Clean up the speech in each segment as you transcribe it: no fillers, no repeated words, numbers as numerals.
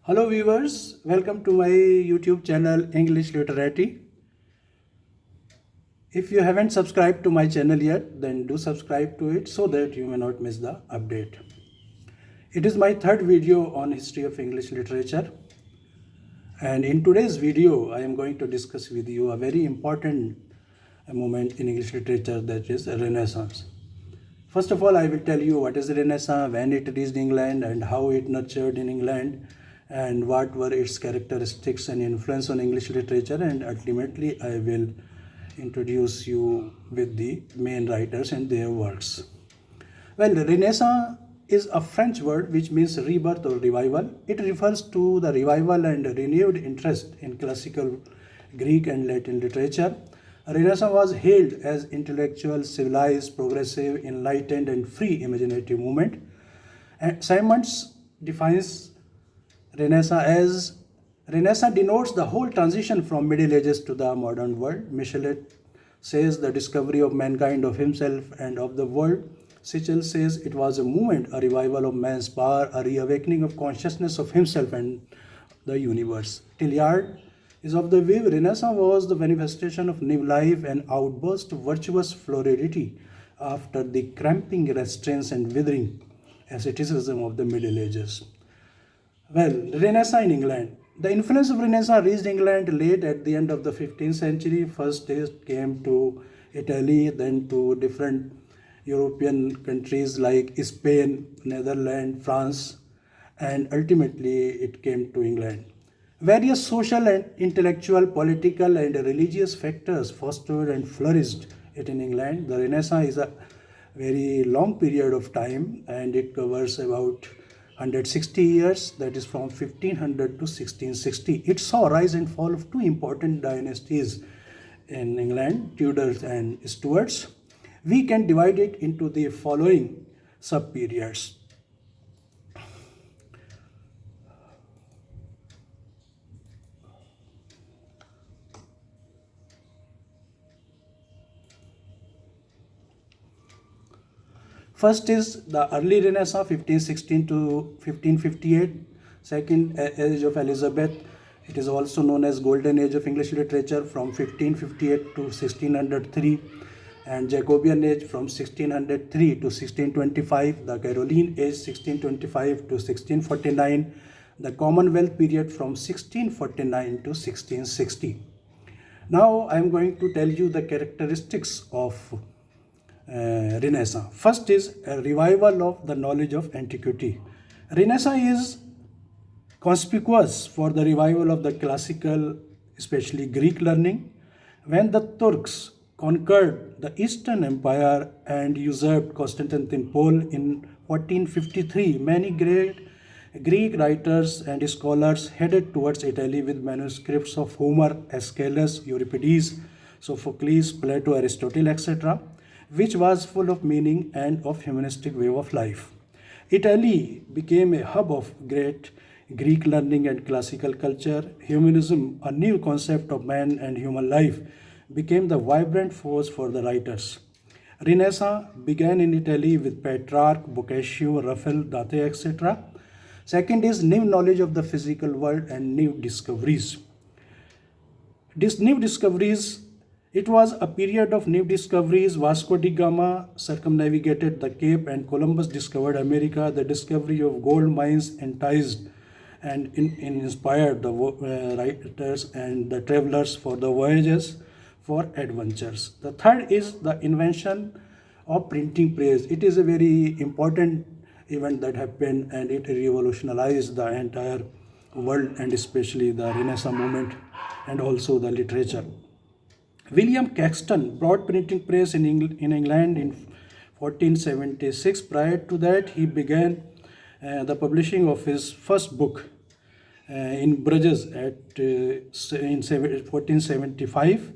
Hello viewers, welcome to my YouTube channel English Literati. If you haven't subscribed to my channel yet, then do subscribe to it so that you may not miss the update. It is my third video on history of English literature, and in today's video I am going to discuss with you a very important moment in English literature, that is Renaissance. First of all, I will tell you what is Renaissance, when it reached England and how it nurtured in England, and what were its characteristics and influence on English literature, and ultimately I will introduce you with the main writers and their works. Well, Renaissance is a French word which means rebirth or revival. It refers to the revival and renewed interest in classical Greek and Latin literature. Renaissance was hailed as intellectual, civilized, progressive, enlightened, and free imaginative movement. And Simons defines Renaissance denotes the whole transition from Middle Ages to the modern world. Michelet says the discovery of mankind, of himself, and of the world. Sichel says it was a movement, a revival of man's power, a reawakening of consciousness of himself and the universe. Tilliard is of the view Renaissance was the manifestation of new life and outburst of virtuous floridity after the cramping restraints and withering asceticism of the Middle Ages. Well, Renaissance in England. The influence of Renaissance reached England late at the end of the 15th century. First it came to Italy, then to different European countries like Spain, Netherlands, France, and ultimately it came to England. Various social and intellectual, political and religious factors fostered and flourished it in England. The Renaissance is a very long period of time, and it covers about 160 years, that is from 1500 to 1660. It saw rise and fall of two important dynasties in England, Tudors and Stuarts. We can divide it into the following sub-periods. First is the early Renaissance, 1516 to 1558. Second, Age of Elizabeth. It is also known as Golden Age of English Literature from 1558 to 1603. And Jacobean Age from 1603 to 1625. The Caroline Age, 1625 to 1649. The Commonwealth period from 1649 to 1660. Now I am going to tell you the characteristics of Renesa. First is a revival of the knowledge of antiquity. Renesa is conspicuous for the revival of the classical, especially Greek learning. When the Turks conquered the Eastern Empire and usurped Constantinople in 1453, many great Greek writers and scholars headed towards Italy with manuscripts of Homer, Aeschylus, Euripides, Sophocles, Plato, Aristotle, etc., which was full of meaning and of humanistic way of life. Italy became a hub of great Greek learning and classical culture. Humanism, a new concept of man and human life, became the vibrant force for the writers. Renesa began in Italy with Petrarch, Boccaccio, Raphael, Dante, etc. Second is new knowledge of the physical world and new discoveries. These new discoveries, it was a period of new discoveries. Vasco da Gama circumnavigated the Cape and Columbus discovered America. The discovery of gold mines enticed and inspired the writers and the travelers for the voyages, for adventures. The third is the invention of printing press. It is a very important event that happened, and it revolutionized the entire world and especially the Renaissance movement and also the literature. William Caxton brought printing press in England in 1476. Prior to that, he began the publishing of his first book in Bruges in 1475,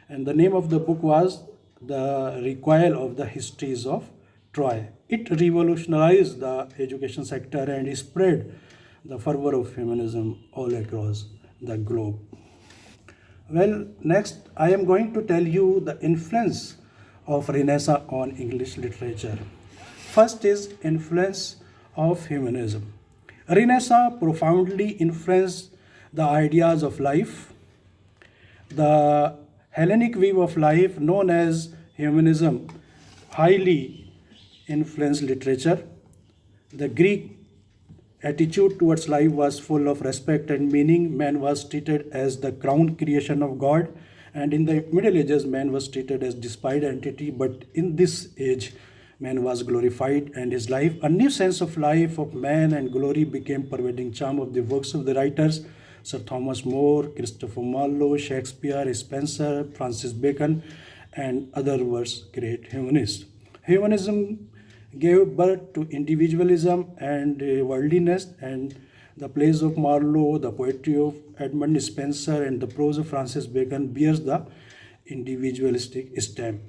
and the name of the book was The Recoil of the Histories of Troy. It revolutionized the education sector and spread the fervor of humanism all across the globe. Well, next I am going to tell you the influence of Renesa on English literature. First is influence of humanism. Renesa profoundly influenced the ideas of life. The Hellenic view of life, known as Humanism, highly influenced literature. The Greek attitude towards life was full of respect and meaning. Man was treated as the crowned creation of God, and in the Middle Ages, man was treated as despised entity. But in this age, man was glorified, and his life, a new sense of life of man and glory, became pervading charm of the works of the writers. Sir Thomas More, Christopher Marlowe, Shakespeare, Spencer, Francis Bacon, and other was great humanists. Humanism gave birth to individualism and worldliness, and the plays of Marlowe, the poetry of Edmund Spencer, and the prose of Francis Bacon bears the individualistic stamp.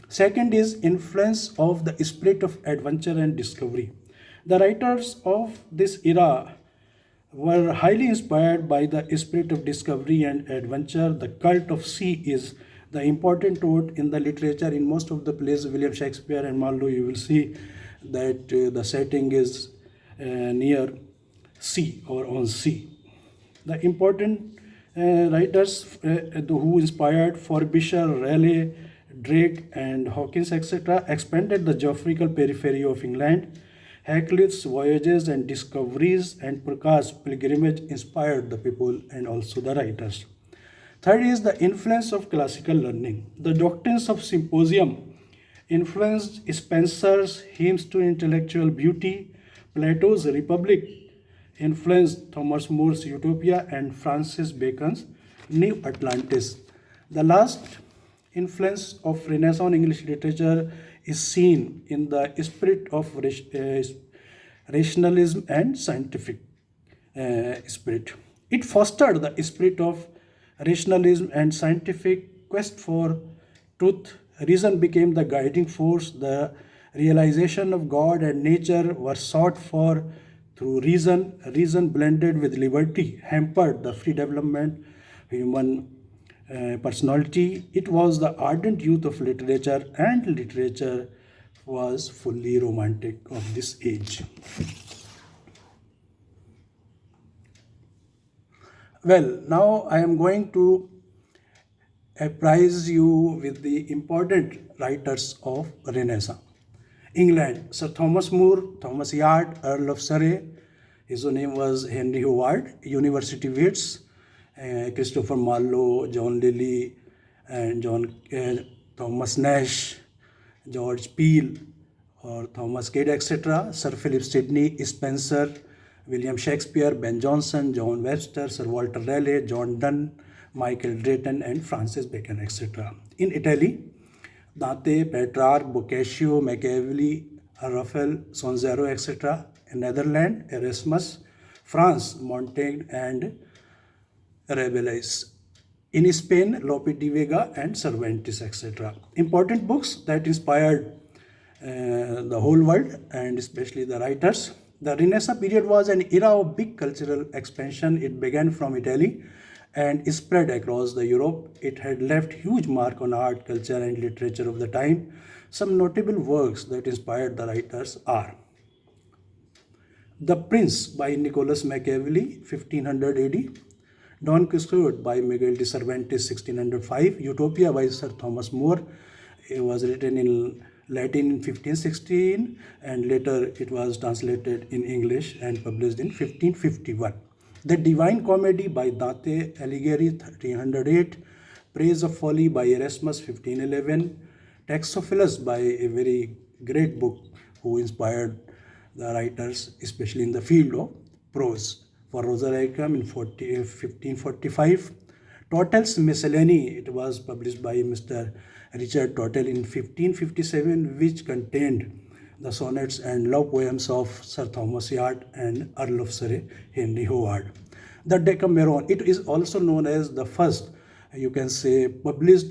Second is influence of the spirit of adventure and discovery. The writers of this era were highly inspired by the spirit of discovery and adventure. The cult of sea is the important note in the literature. In most of the plays, William Shakespeare and Marlowe, you will see that the setting is near sea or on sea. The important writers who inspired Frobisher, Raleigh, Drake, and Hawkins, etc., expanded the geographical periphery of England. Hakluyt's voyages and discoveries and Prakash's pilgrimage inspired the people and also the writers. Third is the influence of classical learning. The doctrines of symposium influenced Spencer's hymns to intellectual beauty, Plato's Republic influenced Thomas More's Utopia, and Francis Bacon's New Atlantis. The last influence of Renaissance English literature is seen in the spirit of rationalism and scientific spirit. It fostered the spirit of rationalism and scientific quest for truth. Reason became the guiding force. The realization of God and nature were sought for through reason. Reason blended with liberty hampered the free development of human personality. It was the ardent youth of literature, and literature was fully romantic of this age. Well, now I am going to apprise you with the important writers of Renaissance. England, Sir Thomas More, Thomas Yard, Earl of Surrey. His name was Henry Howard, University Wits, Christopher Marlowe, John Lilly, and Thomas Nash, George Peele, or Thomas Kidd, etc., Sir Philip Sidney, Spencer, William Shakespeare, Ben Jonson, John Webster, Sir Walter Raleigh, John Donne, Michael Drayton, and Francis Bacon, etc. In Italy, Dante, Petrarch, Boccaccio, Machiavelli, Raphael, Sonzero, etc. In Netherlands, Erasmus, France, Montaigne, and Rabelais. In Spain, Lope de Vega and Cervantes, etc. Important books that inspired the whole world and especially the writers. The Renaissance period was an era of big cultural expansion. It began from Italy and spread across the Europe. It had left huge mark on art, culture, and literature of the time. Some notable works that inspired the writers are The Prince by Nicholas Machiavelli, 1500 AD, Don Quixote by Miguel de Cervantes, 1605, Utopia by Sir Thomas More. It was written in Latin in 1516 and later it was translated in English and published in 1551. The Divine Comedy by Dante Alighieri, 1308, Praise of Folly by Erasmus, 1511, Taxophilus by a very great book who inspired the writers, especially in the field of prose, for Rosa Rackham in 1545. Tottel's Miscellany, it was published by Mr. Richard Tottel in 1557, which contained the sonnets and love poems of Sir Thomas Yard and Earl of Surrey, Henry Howard. The Decameron, it is also known as the first, you can say, published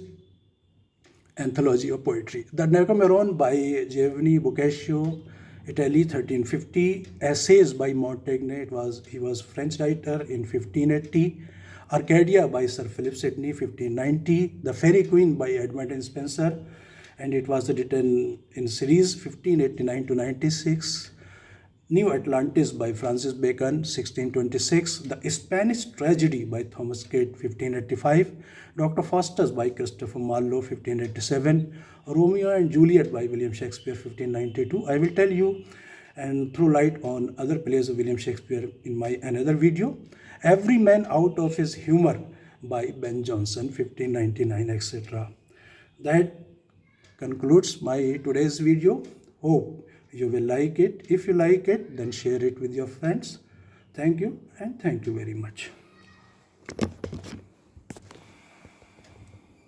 anthology of poetry. The Decameron by Giovanni Boccaccio, Italy, 1350. Essays by Montaigne, he was French writer in 1580. Arcadia by Sir Philip Sidney, 1590. The Fairy Queen by Edmund Spencer, and it was written in series 1589 to 96. New Atlantis by Francis Bacon, 1626. The Spanish Tragedy by Thomas Kyd, 1585. Dr. Faustus by Christopher Marlowe, 1587. Romeo and Juliet by William Shakespeare, 1592. I will tell you and throw light on other plays of William Shakespeare in my another video. Every Man Out of His Humor by Ben Jonson, 1599, etc. That concludes my today's video. Hope you will like it. If you like it, then share it with your friends. Thank you and thank you very much.